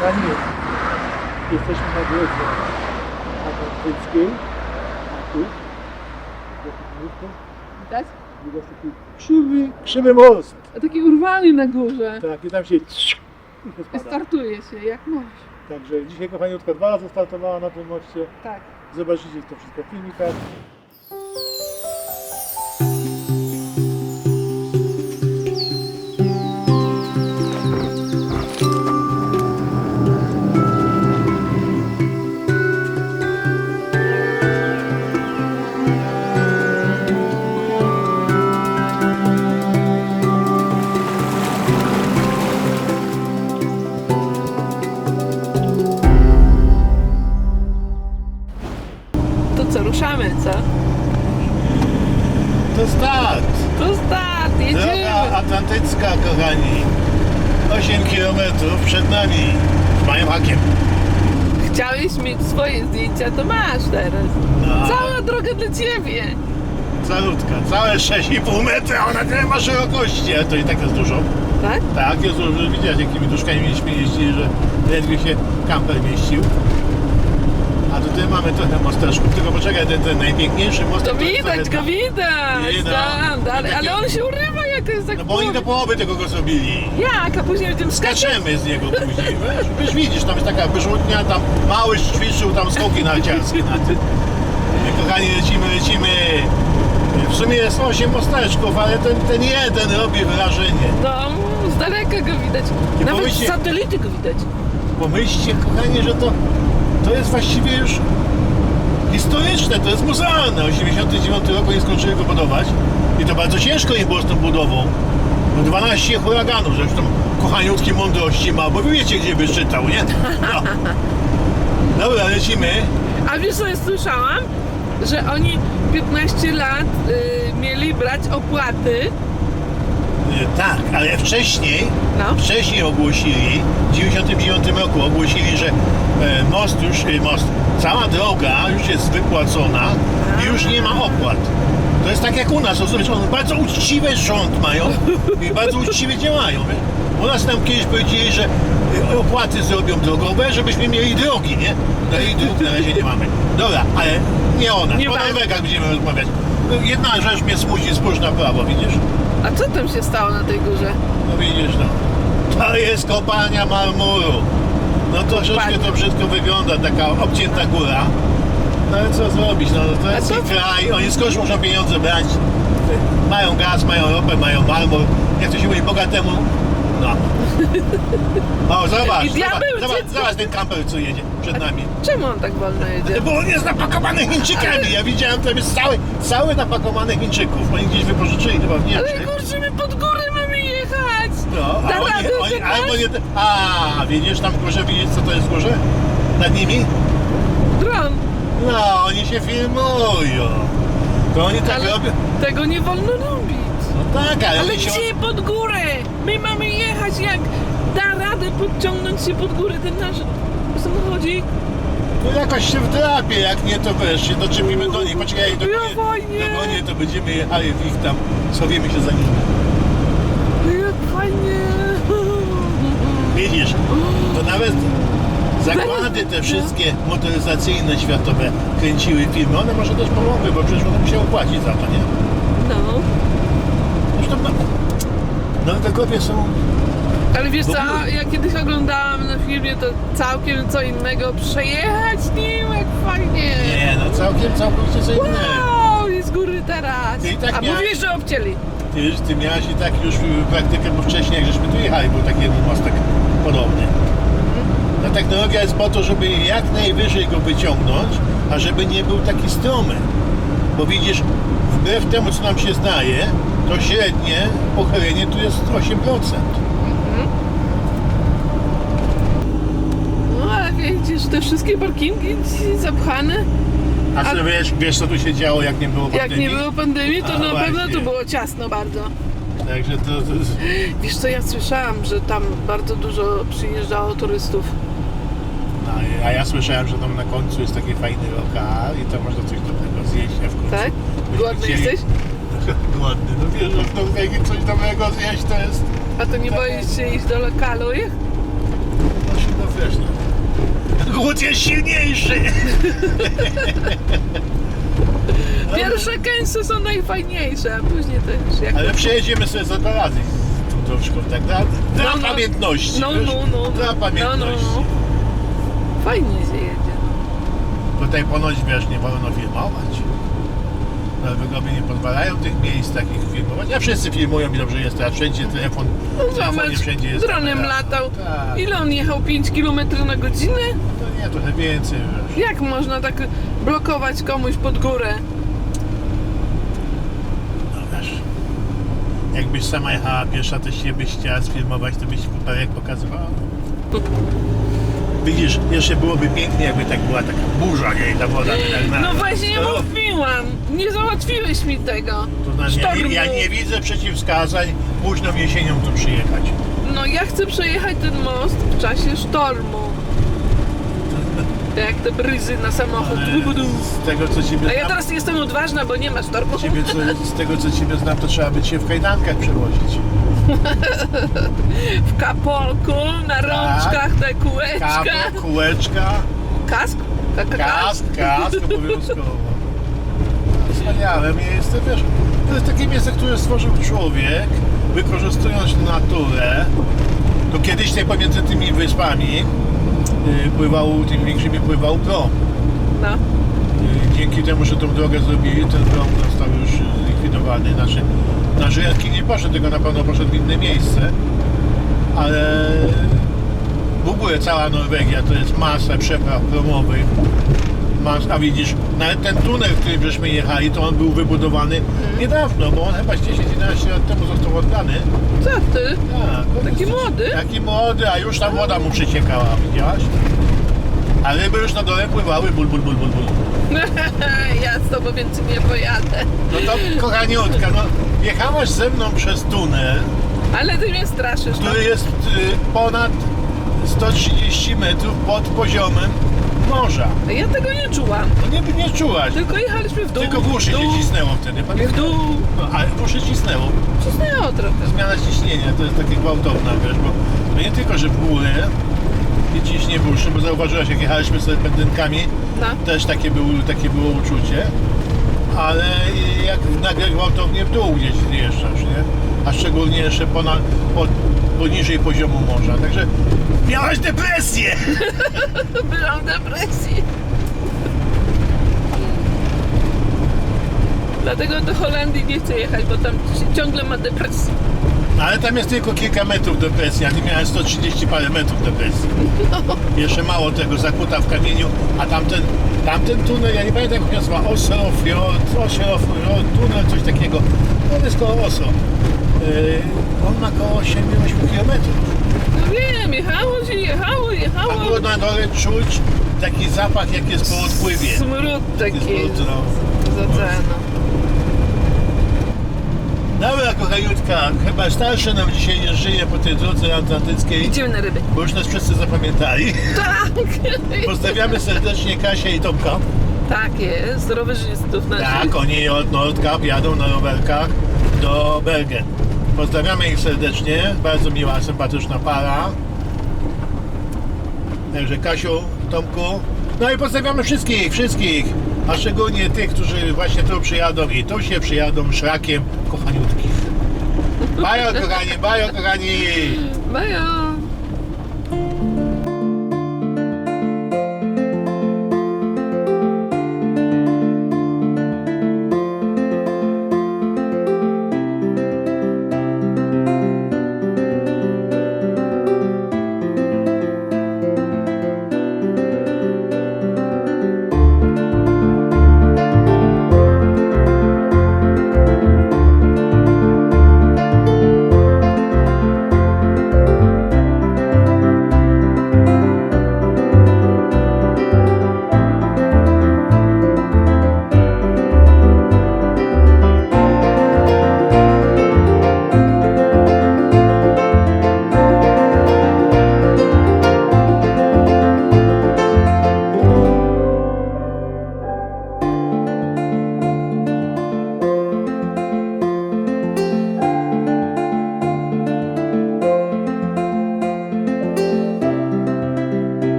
Kochani, jesteśmy na drodze atlantyckiej, a tu Widać? widać taki krzywy most. A taki urwany na górze. Tak, i tam się i się I spada. startuje się, jak może. Także dzisiaj kochaniutka 2 razy startowała na tym moście. Tak. Zobaczycie to wszystko w filmikach. To co, ruszamy, co? To start! To start, jedziemy! Droga atlantycka, kochani. 8 km przed nami. Z moim hakiem. Chciałeś mieć swoje zdjęcia, to masz teraz. No. Cała droga dla ciebie. Calutka, całe 6,5 metra, ona tyle ma szerokości, ale to i tak jest dużo. Tak? Tak, jest dużo, że widziałeś jakimi duszkami mieliśmy jeździli, że ledwie się kamper mieścił. A tutaj mamy trochę mosteczków, tylko poczekaj, ten najpiękniejszy mostek... To widać go, widać! Widać. Tam, dalej. Takie- Ale on się urywa, jak to jest tak No bo oni do połowy tego go zrobili. Jak? A później będziemy skakać? Skaczemy z niego później, wiesz, widzisz, tam jest taka wyrzutnia, tam mały ćwiczył tam skoki narciarskie na tym. Kochani, lecimy. W sumie jest 8 mosteczków, ale ten jeden robi wrażenie. No, z daleka go widać. Nie Nawet z pomyślcie- satelity go widać. Pomyślcie, kochani, że to jest właściwie już historyczne, to jest muzealne. 89 roku nie skończyli go budować i to bardzo ciężko im było z tą budową. No 12 huraganów, zresztą kochaniutki mądrości ma, bo wy wiecie, gdzie by czytał, nie? No. Dobra, lecimy. A wiesz co, ja słyszałam, że oni 15 lat mieli brać opłaty. Tak, ale wcześniej No. ogłosili, w 99 roku ogłosili, że cała droga już jest wypłacona i już nie ma opłat. To jest tak jak u nas, rozumiesz, oni bardzo uczciwy rząd mają i bardzo uczciwie działają. Wiesz? U nas nam kiedyś powiedzieli, że opłaty zrobią drogowe, żebyśmy mieli drogi, nie? No i dróg na razie nie mamy. Dobra, ale nie o nas, Nie o ma. Norwegach będziemy rozmawiać. Jedna rzecz mnie smuci, spójrz na prawo, widzisz? A co tam się stało na tej górze? No widzisz, no. To jest kopalnia marmuru. No troszeczkę to brzydko wygląda, taka obcięta góra. No ale co zrobić, no to jest A co? ich kraj, oni skądś muszą pieniądze brać. Mają gaz, mają ropę, mają marmur. Jak to się mówi, bogatemu, no. O, zobacz, I diabeł zobacz ten kamper, co jedzie przed nami. Czemu on tak wolno jedzie? Bo on jest napakowany Chińczykami. Ja widziałem, tam jest cały napakowany Chińczyków. Oni gdzieś wypożyczyli chyba w Ale Niemczech. kurczę, my pod górę mamy jechać! No, Da a radę oni, jechać? albo nie... A, widzisz tam w górze, widzisz co to jest w górze? Nad nimi? Dron! No, oni się filmują. To oni tak Ale robią. tego nie wolno robić. No tak, ale Ale oni się... gdzie pod górę? My mamy jechać, jak da radę podciągnąć się pod górę ten nasz samochodzik. No jakoś się wdrapie, jak nie to wiesz, się doczepimy do nich. Poczekaj, jak Ja fajnie. dogonię, to będziemy jechali w ich tam, schowimy się za nimi. Jak fajnie! Widzisz, to nawet zakłady te wszystkie motoryzacyjne światowe kręciły filmy. One może też pomogły, bo przecież one musiały płacić za to, nie? No. Zresztą Norwegowie są... Ale wiesz W co, ogóle- ja kiedyś oglądałam na filmie to całkiem co innego. Przejechać nim, jak fajnie! Nie, no całkowicie co innego. Wow, i z góry teraz! Ty i tak A miałeś- mówisz, że obcięli. Ty miałeś i tak już praktykę, bo wcześniej jak żeśmy tu jechali, był taki jeden mostek podobny. Ta technologia jest po to, żeby jak najwyżej go wyciągnąć, a żeby nie był taki stromy. Bo widzisz, wbrew temu co nam się zdaje, to średnie pochylenie tu jest 8%. No ale widzisz, te wszystkie parkingi dzisiaj zapchane. A co wiesz co tu się działo, jak nie było pandemii? Jak nie było pandemii, to A, na pewno właśnie. tu było ciasno bardzo. Także to... Wiesz co, ja słyszałam, że tam bardzo dużo przyjeżdżało turystów. No, a ja słyszałem, że tam na końcu jest taki fajny lokal i to można coś dobrego zjeść, a w końcu... Tak? byśmy Głodny chcieli- jesteś? Głodny, no wiesz, że w Norwegii coś dobrego zjeść to jest... A to nie boisz się iść do lokalu ich? No się Wiesz, no. Głód jest silniejszy. Pierwsze kęsy są najfajniejsze, a później też jak... Ale przejedziemy sobie za 2 razy tą drążką, tak? Dla pamiętności. No, wiesz? no, no. Dla pamiętności. No. Fajnie się jedzie. Tutaj ponoć, wiesz, nie wolno filmować. Nowygowie nie pozwalają tych miejsc takich filmować. A wszyscy filmują i dobrze jest, a wszędzie telefon. No w telefonie zobacz, wszędzie jest dronem kamera. latał. Tak. Ile on jechał? 5 km na godzinę? No nie, trochę więcej, wiesz. Jak można tak blokować komuś pod górę? No wiesz. Jakbyś sama jechała pierwsza, to się byś chciała sfilmować, to byś jak pokazywała. Widzisz, jeszcze byłoby pięknie, jakby tak była taka burza, nie? I ta woda tak na... No właśnie No, mówiłam, nie załatwiłeś mi tego. to znaczy, Sztormu. ja nie widzę przeciwwskazań późną jesienią tu przyjechać. No ja chcę przejechać ten most w czasie sztormu. Jak te bryzy na samochód. Z tego co ciebie A ja znam, teraz jestem odważna, bo nie ma sztormu. z tego co ciebie znam, to trzeba by cię w kajdankach przewozić. W kapolku, na rączkach te kółeczka. Kapo, kółeczka, Kask? kask obowiązkowo. Wspaniałe miejsce, wiesz, to jest takie miejsce, które stworzył człowiek, wykorzystując naturę. To kiedyś tutaj pomiędzy tymi wyspami tymi większymi pływał prom. No. Dzięki temu, że tą drogę zrobili, ten prom został już zlikwidowany. Nasz Jarki nie poszedł, tylko na pewno poszedł w inne miejsce. Ale w ogóle cała Norwegia to jest masa przepraw promowych. A widzisz, nawet ten tunel, w którym żeśmy jechali, to on był wybudowany niedawno, bo on chyba 10-11 lat temu został oddany. Co ty? Tak, Taki młody? Taki młody, a już ta woda mu przeciekała, widziałaś? A ryby już na dole pływały, ból. Ja z tobą więcej nie pojadę. No to kochaniutka, no jechałaś ze mną przez tunel, Ale ty mnie straszysz. No. który jest ponad 130 metrów pod poziomem morza. Ja tego nie czułam. No nie czułaś, Tylko jechaliśmy w dół. tylko w uszy dół, się cisnęło wtedy, w pamiętasz? dół. No, ale w uszy cisnęło. Cisnęło trochę. Zmiana ciśnienia to jest takie gwałtowna, wiesz, bo to nie tylko, że w górę i ciśnie w uszy, bo zauważyłaś, jak jechaliśmy sobie pendynkami, No. też takie było uczucie, ale jak nagle gwałtownie w dół gdzieś zjeżdżasz, nie? A szczególnie jeszcze poniżej poziomu morza, także miałaś depresję! Byłam w depresji. Dlatego do Holandii nie chcę jechać, bo tam ciągle ma depresję. No, ale tam jest tylko kilka metrów depresji, a ty miałeś 130 parę metrów depresji. Jeszcze mało tego, zakuta w kamieniu, a tamten tunel, ja nie pamiętam jak nazywa, Oslofjord, tunel, coś takiego. On jest koło Oslo. On ma koło 7-8 km. No wiem, jechało. A było na dole czuć taki zapach, jak jest po odpływie. Smród taki Jest z oceanu. Dobra, kochaniutka, chyba starsze nam dzisiaj nie żyje po tej drodze atlantyckiej, Idziemy na ryby. bo już nas wszyscy zapamiętali. Tak! Pozdrawiamy serdecznie Kasię i Tomka. Tak jest, rowerzystów naszych. Tak, oni od Nordkap jadą na rowerkach do Bergen. Pozdrawiamy ich serdecznie, bardzo miła, sympatyczna para. Także Kasiu, Tomku. No i pozdrawiamy wszystkich, a szczególnie tych, którzy właśnie tu przyjadą i tu się przyjadą szlakiem kochaniutkich. Bajo kochani, bajo kochani! Bajo!